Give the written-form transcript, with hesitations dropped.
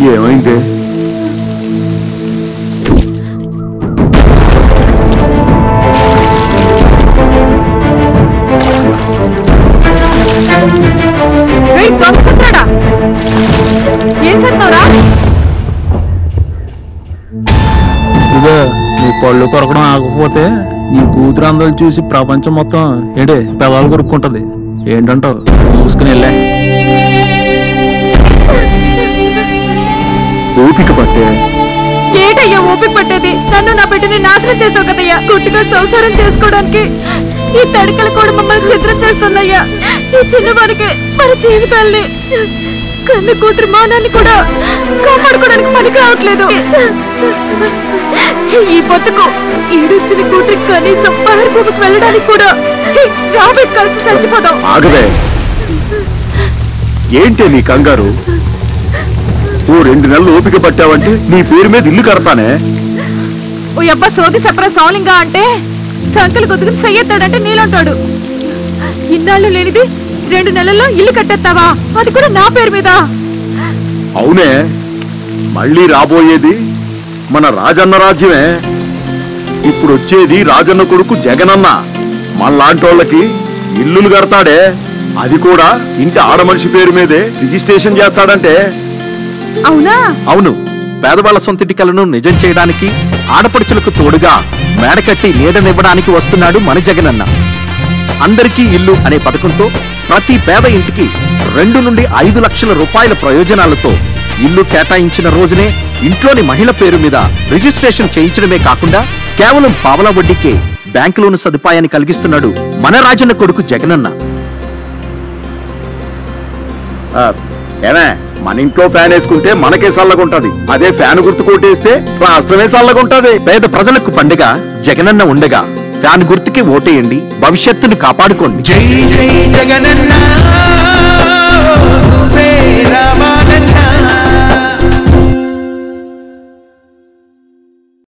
ఏమైంది? ఏం చెప్పావురా? ఇదో నీ పళ్ళు కొరకడం ఆగకపోతే నీ కూతురు అందరూ చూసి ప్రపంచం మొత్తం ఏడే పెదాలు కొరుక్కుంటది. ఏంటంటావు? చూసుకుని వెళ్ళా. ఓపిక పట్టే. ఏటయ్యా ఓపిక పట్టేది? నన్ను నా బిడ్డని నాశనం చేసావు కదయ్యా. గుట్టుగా సంసారం చేసుకోవడానికి ఈ తడికల కూడా మమ్మల్ని చిత్రం చేస్తుందయ్యా. ఈ చిన్నవారికి మన జీవితాల్ని కన్న కూతురు మానాన్ని కూడా కాపాడుకోవడానికి పనికి రావట్లేదు. ఈ బతుకు ఈడొచ్చిన కూతురికి కనీసం పహర్భూమికి వెళ్ళడానికి కూడా రాబెట్ కలిసి చచ్చిపోదాం. ఆగవే, ఏంటే నీ కంగారు? ఓ 2 నెలలు ఓపిక పట్టావంటే నీ పేరు మీద ఇల్లు కడతానే. ఓ అబ్బా సోది సపరా సౌలింగా అంటే సంకలు గుద్దుకుని సయ్యెత్తాడంటే నీలంటాడు. ఇన్నాళ్ళు లేనిది 2 నెలల్లో ఇల్లు కట్టేస్తావా? అది కూడా నా పేరు మీద. అవునే, మళ్ళీ రాబోయేది మన రాజన్న రాజ్యమే. ఇప్పుడు వచ్చేది రాజన్న కొడుకు జగనన్న. మనలాంటోళ్ళకి ఇల్లులు కడతాడే, అది కూడా ఇంటి ఆడమనిషి పేరు మీదే రిజిస్ట్రేషన్ చేస్తాడంటే. అవునా? అవును. పేదవాళ్ల సొంతింటి కలను నిజం చేయడానికి, ఆడపడుచులకు తోడుగా మేడకట్టి నీడనివ్వడానికి వస్తున్నాడు మన జగనన్న. అందరికీ ఇల్లు అనే పథకంతో ప్రతి పేద ఇంటికి 2 నుండి 5 లక్షల రూపాయల ప్రయోజనాలతో ఇల్లు కేటాయించిన రోజునే ఇంట్లోని మహిళ పేరు మీద రిజిస్ట్రేషన్ చేయించడమే కాకుండా కేవలం పావలా వడ్డీకే బ్యాంకు లోను సదుపాయాన్ని కలిగిస్తున్నాడు మన రాజన్న కొడుకు జగనన్న. ఏమే, మన ఇంట్లో ఫ్యాన్ వేసుకుంటే మనకే చల్లగుంటది. అదే ఫ్యాన్ గుర్తు కొట్టేస్తే రాష్ట్రమే చల్లగుంటది. పేద ప్రజలకు పండుగ జగనన్న ఉండగా ఫ్యాన్ గుర్తుకి ఓటేయండి, భవిష్యత్తును కాపాడుకోండి. జై జై జగనన్న.